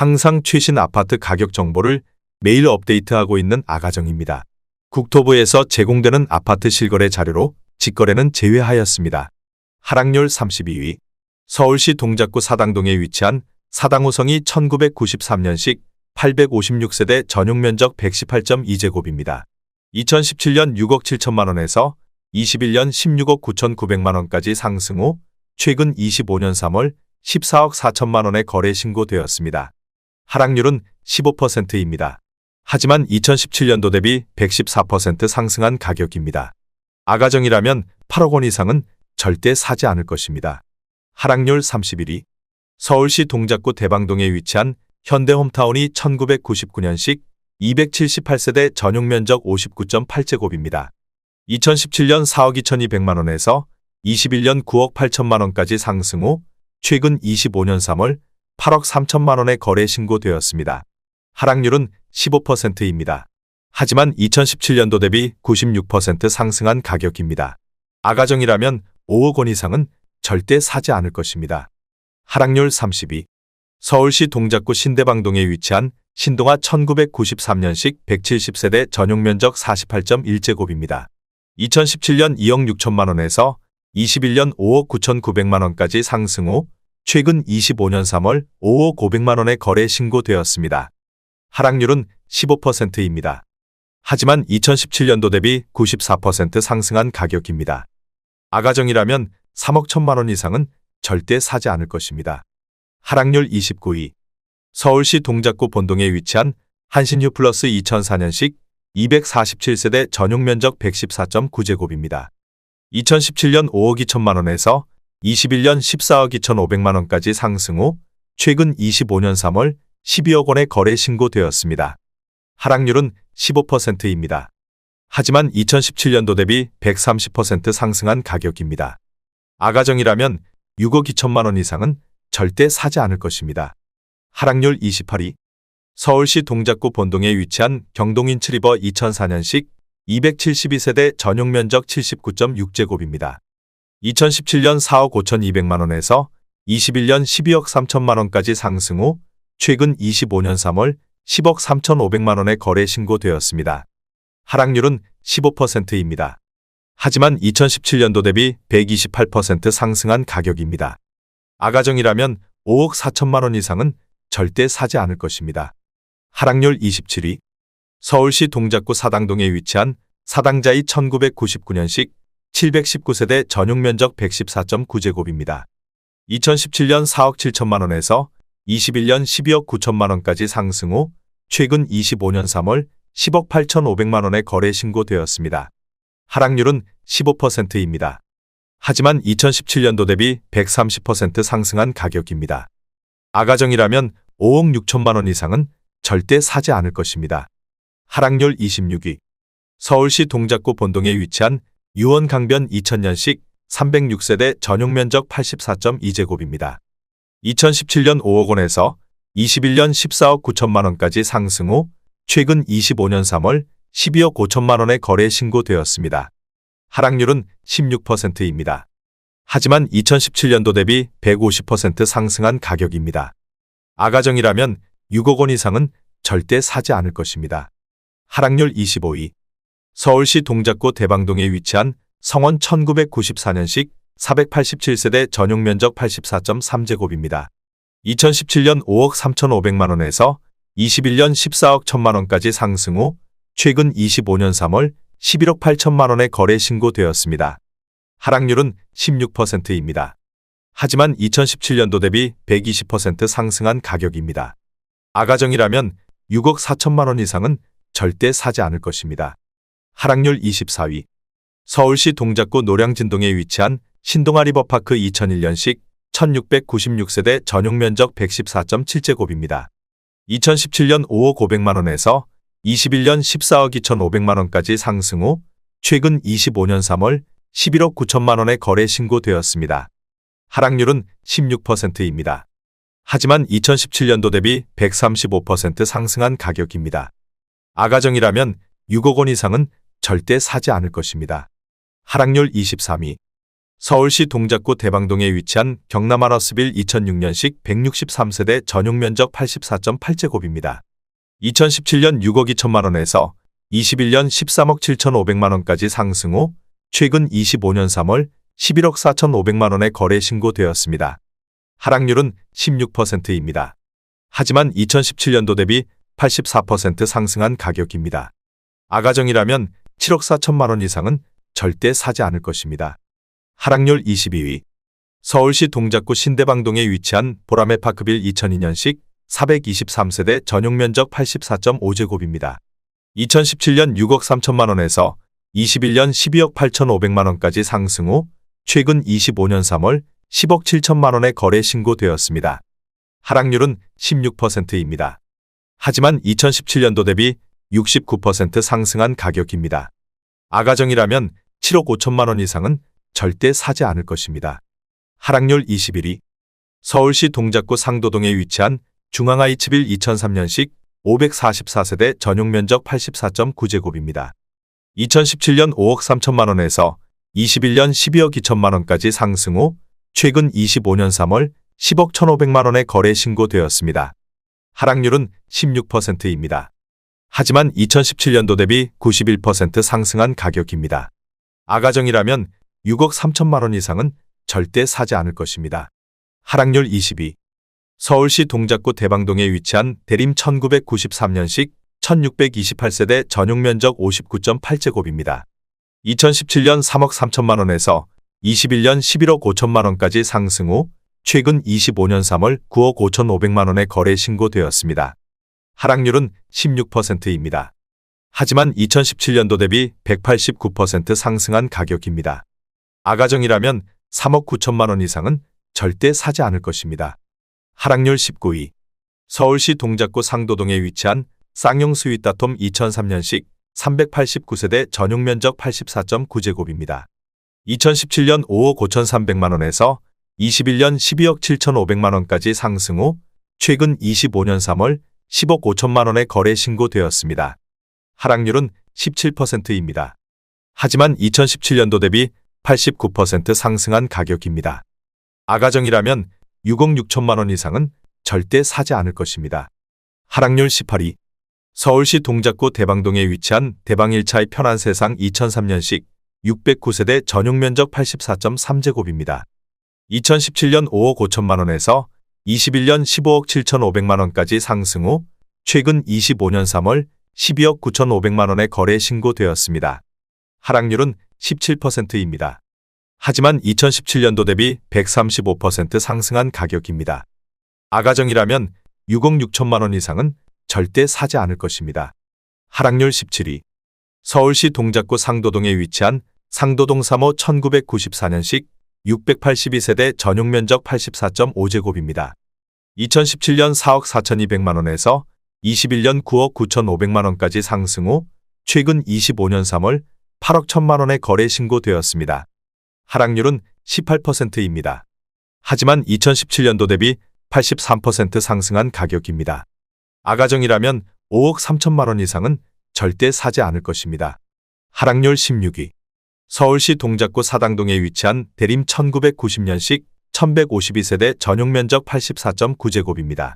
항상 최신 아파트 가격 정보를 매일 업데이트하고 있는 아가정입니다. 국토부에서 제공되는 아파트 실거래 자료로 직거래는 제외하였습니다. 하락률 32위. 서울시 동작구 사당동에 위치한 사당호성이 1993년식 856세대 전용면적 118.2제곱입니다. 2017년 6억 7천만 원에서 21년 16억 9,900만 원까지 상승 후 최근 25년 3월 14억 4천만 원에 거래 신고되었습니다. 하락률은 15%입니다. 하지만 2017년도 대비 114% 상승한 가격입니다. 아가정이라면 8억 원 이상은 절대 사지 않을 것입니다. 하락률 31위. 서울시 동작구 대방동에 위치한 현대홈타운이 1999년식 278세대 전용면적 59.8제곱입니다. 2017년 4억 2,200만 원에서 21년 9억 8천만 원까지 상승 후 최근 25년 3월 8억 3천만 원에 거래 신고되었습니다. 하락률은 15%입니다. 하지만 2017년도 대비 96% 상승한 가격입니다. 아가정이라면 5억 원 이상은 절대 사지 않을 것입니다. 하락률 32. 서울시 동작구 신대방동에 위치한 신동아 1993년식 170세대 전용면적 48.1제곱입니다. 2017년 2억 6천만 원에서 21년 5억 9,900만 원까지 상승 후 최근 25년 3월 5억 500만 원에 거래 신고되었습니다. 하락률은 15%입니다. 하지만 2017년도 대비 94% 상승한 가격입니다. 아가정이라면 3억 1천만 원 이상은 절대 사지 않을 것입니다. 하락률 29위. 서울시 동작구 본동에 위치한 한신휴플러스 2004년식 247세대 전용면적 114.9제곱입니다. 2017년 5억 2천만 원에서 21년 14억 2,500만 원까지 상승 후 최근 25년 3월 12억 원에 거래 신고되었습니다. 하락률은 15%입니다. 하지만 2017년도 대비 130% 상승한 가격입니다. 아가정이라면 6억 2천만 원 이상은 절대 사지 않을 것입니다. 하락률 28위. 서울시 동작구 본동에 위치한 경동인트리버 2004년식 272세대 전용면적 79.6제곱입니다. 2017년 4억 5,200만 원에서 21년 12억 3천만 원까지 상승 후 최근 25년 3월 10억 3,500만 원에 거래 신고되었습니다. 하락률은 15%입니다. 하지만 2017년도 대비 128% 상승한 가격입니다. 아가정이라면 5억 4천만 원 이상은 절대 사지 않을 것입니다. 하락률 27위. 서울시 동작구 사당동에 위치한 사당자이 1999년식 719세대 전용면적 114.9제곱입니다. 2017년 4억 7천만 원에서 21년 12억 9천만 원까지 상승 후 최근 25년 3월 10억 8,500만 원에 거래 신고되었습니다. 하락률은 15%입니다. 하지만 2017년도 대비 130% 상승한 가격입니다. 아가정이라면 5억 6천만 원 이상은 절대 사지 않을 것입니다. 하락률 26위. 서울시 동작구 본동에 위치한 유원 강변 2000년식 306세대 전용면적 84.2제곱입니다. 2017년 5억 원에서 21년 14억 9천만 원까지 상승 후 최근 25년 3월 12억 5천만 원에 거래 신고되었습니다. 하락률은 16%입니다. 하지만 2017년도 대비 150% 상승한 가격입니다. 아가정이라면 6억 원 이상은 절대 사지 않을 것입니다. 하락률 25위. 서울시 동작구 대방동에 위치한 성원 1994년식 487세대 전용면적 84.3제곱입니다. 2017년 5억 3,500만 원에서 21년 14억 1천만 원까지 상승 후 최근 25년 3월 11억 8천만 원에 거래 신고되었습니다. 하락률은 16%입니다. 하지만 2017년도 대비 120% 상승한 가격입니다. 아가정이라면 6억 4천만 원 이상은 절대 사지 않을 것입니다. 하락률 24위. 서울시 동작구 노량진동에 위치한 신동아 리버파크 2001년식 1696세대 전용면적 114.7제곱입니다. 2017년 5억 500만 원에서 21년 14억 2,500만 원까지 상승 후 최근 25년 3월 11억 9천만 원에 거래 신고되었습니다. 하락률은 16%입니다. 하지만 2017년도 대비 135% 상승한 가격입니다. 아가정이라면 6억 원 이상은 절대 사지 않을 것입니다. 하락률 23위. 서울시 동작구 대방동에 위치한 경남 아러스빌 2006년식 163세대 전용 면적 84.8제곱입니다. 2017년 6억 2천만 원에서 21년 13억 7천5백만 원까지 상승 후 최근 25년 3월 11억 4천5백만 원에 거래 신고되었습니다. 하락률은 16%입니다. 하지만 2017년도 대비 84% 상승한 가격입니다. 아가정이라면 7억 4천만 원 이상은 절대 사지 않을 것입니다. 하락률 22위. 서울시 동작구 신대방동에 위치한 보라매 파크빌 2002년식 423세대 전용 면적 84.5제곱입니다. 2017년 6억 3천만 원에서 21년 12억 8천5백만 원까지 상승 후 최근 25년 3월 10억 7천만 원에 거래 신고되었습니다. 하락률은 16%입니다. 하지만 2017년도 대비 69% 상승한 가격입니다. 아가정이라면 7억 5천만 원 이상은 절대 사지 않을 것입니다. 하락률 21위. 서울시 동작구 상도동에 위치한 중앙아이츠빌 2003년식 544세대 전용 면적 84.9제곱입니다. 2017년 5억 3천만 원에서 21년 12억 2천만 원까지 상승 후 최근 25년 3월 10억 1,500만 원에 거래 신고되었습니다. 하락률은 16%입니다. 하지만 2017년도 대비 91% 상승한 가격입니다. 아가정이라면 6억 3천만 원 이상은 절대 사지 않을 것입니다. 하락률 22. 서울시 동작구 대방동에 위치한 대림 1993년식 1628세대 전용 면적 59.8제곱입니다. 2017년 3억 3천만 원에서 21년 11억 5천만 원까지 상승 후 최근 25년 3월 9억 5천5백만 원에 거래 신고되었습니다. 하락률은 16%입니다. 하지만 2017년도 대비 189% 상승한 가격입니다. 아가정이라면 3억 9천만 원 이상은 절대 사지 않을 것입니다. 하락률 19위. 서울시 동작구 상도동에 위치한 쌍용 스윗다톰 2003년식 389세대 전용 면적 84.9제곱입니다. 2017년 5억 5천3백만 원에서 21년 12억 7천5백만 원까지 상승 후 최근 25년 3월 10억 5천만 원에 거래 신고되었습니다. 하락률은 17%입니다. 하지만 2017년도 대비 89% 상승한 가격입니다. 아가정이라면 6억 6천만 원 이상은 절대 사지 않을 것입니다. 하락률 18위. 서울시 동작구 대방동에 위치한 대방 1차의 편안세상 2003년식 609세대 전용 면적 84.3제곱입니다. 2017년 5억 5천만 원에서 21년 15억 7천5백만 원까지 상승 후 최근 25년 3월 12억 9천5백만 원에 거래 신고되었습니다. 하락률은 17%입니다. 하지만 2017년도 대비 135% 상승한 가격입니다. 아가정이라면 6억 6천만 원 이상은 절대 사지 않을 것입니다. 하락률 17위. 서울시 동작구 상도동에 위치한 상도동 3호 1994년식 682세대 전용 면적 84.5제곱입니다. 2017년 4억 4천2백만 원에서 21년 9억 9천5백만 원까지 상승 후 최근 25년 3월 8억 1천만 원에 거래 신고되었습니다. 하락률은 18%입니다. 하지만 2017년도 대비 83% 상승한 가격입니다. 아가정이라면 5억 3천만 원 이상은 절대 사지 않을 것입니다. 하락률 16위. 서울시 동작구 사당동에 위치한 대림 1990년식 1152세대 전용 면적 84.9제곱입니다.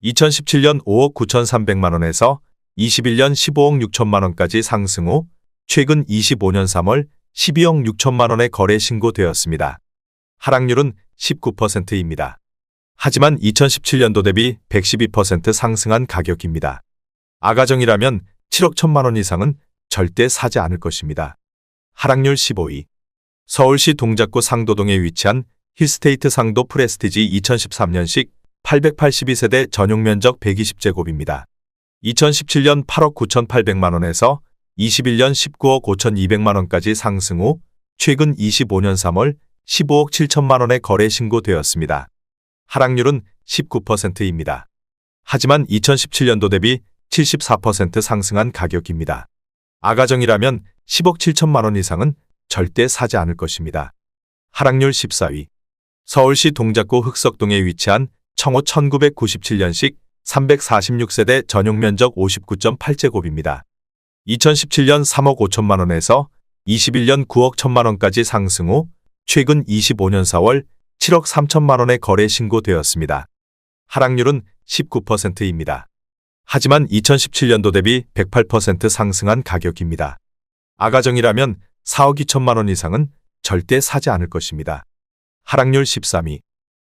2017년 5억 9천3백만 원에서 21년 15억 6천만 원까지 상승 후 최근 25년 3월 12억 6천만 원에 거래 신고되었습니다. 하락률은 19%입니다. 하지만 2017년도 대비 112% 상승한 가격입니다. 아가정이라면 7억 1천만 원 이상은 절대 사지 않을 것입니다. 하락률 15위. 서울시 동작구 상도동에 위치한 힐스테이트 상도 프레스티지 2013년식 882세대 전용 면적 120제곱입니다. 2017년 8억 9천8백만 원에서 21년 19억 5천2백만 원까지 상승 후 최근 25년 3월 15억 7천만 원에 거래 신고되었습니다. 하락률은 19%입니다. 하지만 2017년도 대비 74% 상승한 가격입니다. 아가정이라면 10억 7천만 원 이상은 절대 사지 않을 것입니다. 하락률 14위. 서울시 동작구 흑석동에 위치한 청호 1997년식 346세대 전용 면적 59.8제곱입니다. 2017년 3억 5천만 원에서 21년 9억 1천만 원까지 상승 후 최근 25년 4월 7억 3천만 원의 거래 신고되었습니다. 하락률은 19%입니다. 하지만 2017년도 대비 108% 상승한 가격입니다. 아가정이라면 4억 2천만 원 이상은 절대 사지 않을 것입니다. 하락률 13위.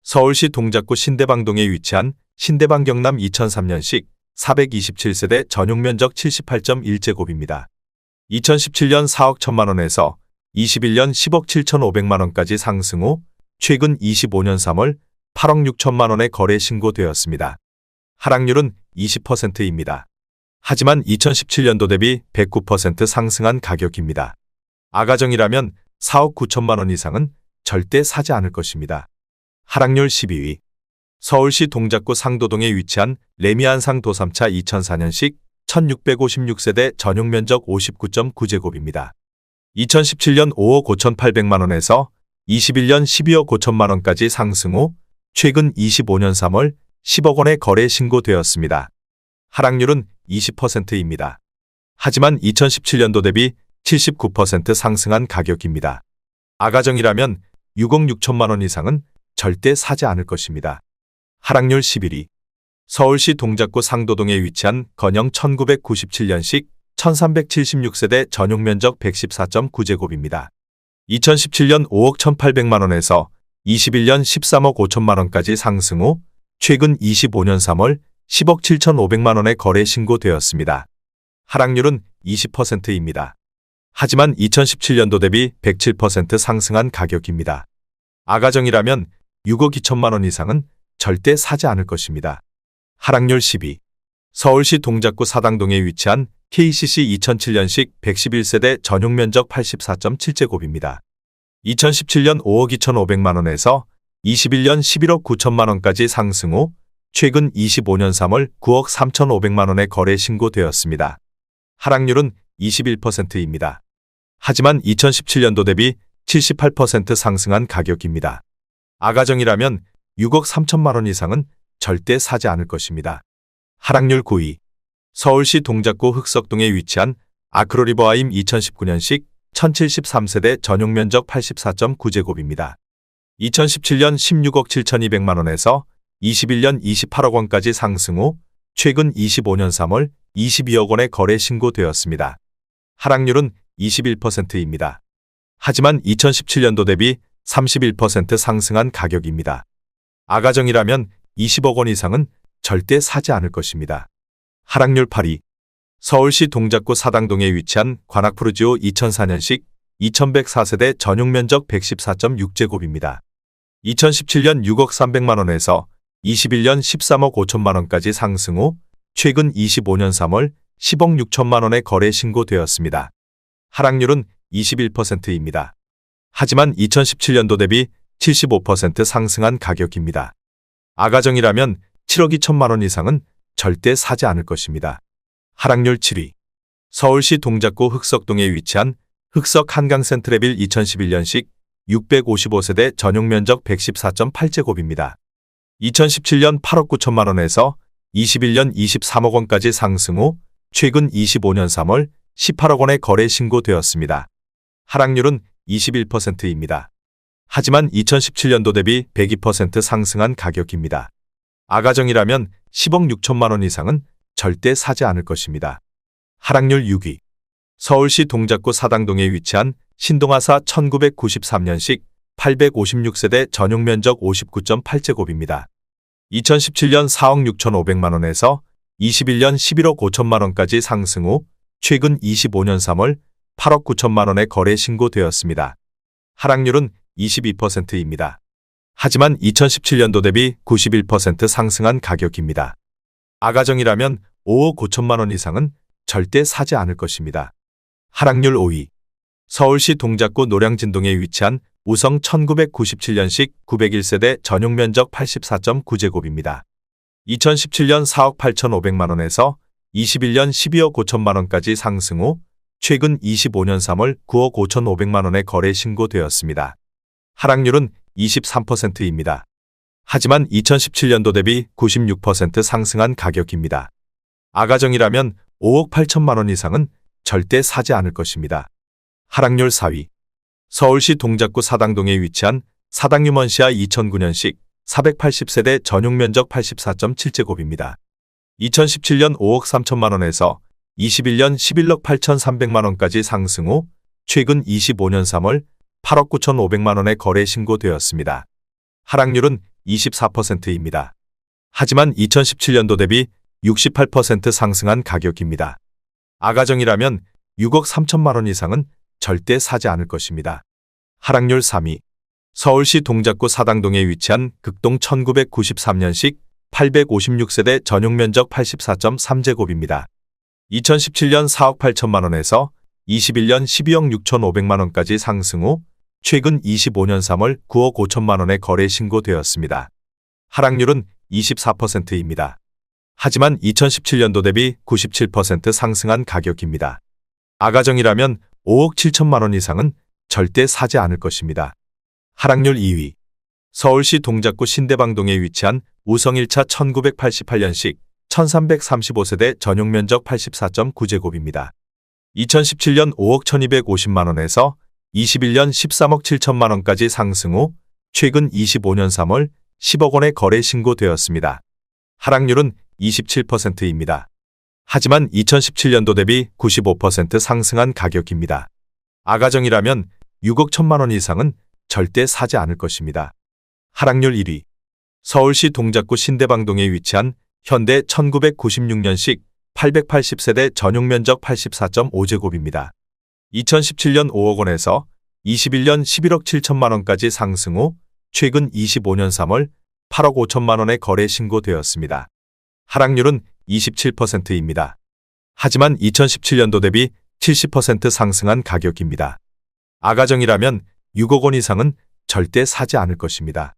서울시 동작구 신대방동에 위치한 신대방 경남 2003년식 427세대 전용 면적 78.1제곱입니다. 2017년 4억 1천만 원에서 21년 10억 7천5백만 원까지 상승 후 최근 25년 3월 8억 6천만 원의 거래 신고되었습니다. 하락률은 20%입니다. 하지만 2017년도 대비 109% 상승한 가격입니다. 아가정이라면 4억 9천만 원 이상은 절대 사지 않을 것입니다. 하락률 12위. 서울시 동작구 상도동에 위치한 레미안상 도삼차 2004년식 1656세대 전용 면적 59.9제곱입니다. 2017년 5억 5천8백만 원에서 21년 12억 5천만 원까지 상승 후 최근 25년 3월 10억 원의 거래 신고되었습니다. 하락률은 20%입니다. 하지만 2017년도 대비 79% 상승한 가격입니다. 아가정이라면 6억 6천만 원 이상은 절대 사지 않을 것입니다. 하락률 11위. 서울시 동작구 상도동에 위치한 건영 1997년식 1376세대 전용 면적 114.9제곱입니다. 2017년 5억 1,800만 원에서 21년 13억 5천만 원까지 상승 후 최근 25년 3월 10억 7,500만 원의 거래 신고되었습니다. 하락률은 20%입니다. 하지만 2017년도 대비 107% 상승한 가격입니다. 아가정이라면 6억 2천만 원 이상은 절대 사지 않을 것입니다. 하락률 10위. 서울시 동작구 사당동에 위치한 KCC 2007년식 111세대 전용 면적 84.7제곱입니다. 2017년 5억 2천5백만 원에서 21년 11억 9천만 원까지 상승 후 최근 25년 3월 9억 3천5백만 원의 거래 신고되었습니다. 하락률은 21%입니다. 하지만 2017년도 대비 78% 상승한 가격입니다. 아가정이라면 6억 3천만 원 이상은 절대 사지 않을 것입니다. 하락률 9위. 서울시 동작구 흑석동에 위치한 아크로리버아임 2019년식 1073세대 전용 면적 84.9제곱입니다. 2017년 16억 7천2백만 원에서 21년 28억 원까지 상승 후 최근 25년 3월 22억 원의 거래 신고되었습니다. 하락률은 21%입니다. 하지만 2017년도 대비 31% 상승한 가격입니다. 아가정이라면 20억 원 이상은 절대 사지 않을 것입니다. 하락률 8위. 서울시 동작구 사당동에 위치한 관악푸르지오 2004년식 2104세대 전용 면적 114.6제곱입니다. 2017년 6억 3백만 원에서 21년 13억 5천만 원까지 상승 후 최근 25년 3월 10억 6천만 원의 거래 신고되었습니다. 하락률은 21%입니다. 하지만 2017년도 대비 75% 상승한 가격입니다. 아가정이라면 7억 2천만 원 이상은 절대 사지 않을 것입니다. 하락률 7위. 서울시 동작구 흑석동에 위치한 흑석 한강센트레빌 2011년식 655세대 전용 면적 114.8제곱입니다. 2017년 8억 9천만 원에서 21년 23억 원까지 상승 후 최근 25년 3월 18억 원의 거래 신고되었습니다. 하락률은 21%입니다. 하지만 2017년도 대비 102% 상승한 가격입니다. 아가정이라면 10억 6천만 원 이상은 절대 사지 않을 것입니다. 하락률 6위. 서울시 동작구 사당동에 위치한 신동아사 1993년식 856세대 전용 면적 59.8제곱입니다. 2017년 4억 6천5백만 원에서 21년 11억 5천만 원까지 상승 후 최근 25년 3월 8억 9천만 원의 거래 신고되었습니다. 하락률은 22%입니다. 하지만 2017년도 대비 91% 상승한 가격입니다. 아가정이라면 5억 5천만 원 이상은 절대 사지 않을 것입니다. 하락률 5위. 서울시 동작구 노량진동에 위치한 우성 1997년식 901세대 전용 면적 84.9제곱입니다. 2017년 4억 8천5백만 원에서 21년 12억 5천만 원까지 상승 후 최근 25년 3월 9억 5천5백만 원의 거래 신고되었습니다. 하락률은 23%입니다. 하지만 2017년도 대비 96% 상승한 가격입니다. 아가정이라면 5억 8천만 원 이상은 절대 사지 않을 것입니다. 하락률 4위. 서울시 동작구 사당동에 위치한 사당 유먼시아 2009년식 480세대 전용 면적 84.7제곱입니다. 2017년 5억 3천만 원에서 21년 11억 8,300만 원까지 상승 후 최근 25년 3월 8억 9,500만 원에 거래 신고되었습니다. 하락률은 24%입니다. 하지만 2017년도 대비 68% 상승한 가격입니다. 아가정이라면 6억 3천만 원 이상은 절대 사지 않을 것입니다. 하락률 3위. 서울시 동작구 사당동에 위치한 극동 1993년식 856세대 전용 면적 84.3제곱입니다. 2017년 4억 8천만 원에서 21년 12억 6,500만 원까지 상승 후 최근 25년 3월 9억 5천만 원에 거래 신고되었습니다. 하락률은 24%입니다. 하지만 2017년도 대비 97% 상승한 가격입니다. 아가정이라면 5억 7천만 원 이상은 절대 사지 않을 것입니다. 하락률 2위. 서울시 동작구 신대방동에 위치한 우성 1차 1988년식 1335세대 전용 면적 84.9제곱입니다. 2017년 5억 1250만 원에서 21년 13억 7천만 원까지 상승 후 최근 25년 3월 10억 원에 거래 신고되었습니다. 하락률은 27%입니다. 하지만 2017년도 대비 95% 상승한 가격입니다. 아가정이라면 6억 1천만 원 이상은 절대 사지 않을 것입니다. 하락률 1위. 서울시 동작구 신대방동에 위치한 현대 1996년식 880세대 전용 면적 84.5제곱입니다. 2017년 5억 원에서 21년 11억 7천만 원까지 상승 후 최근 25년 3월 8억 5천만 원에 거래 신고되었습니다. 하락률은 27%입니다. 하지만 2017년도 대비 70% 상승한 가격입니다. 아가정이라면 6억 원 이상은 절대 사지 않을 것입니다.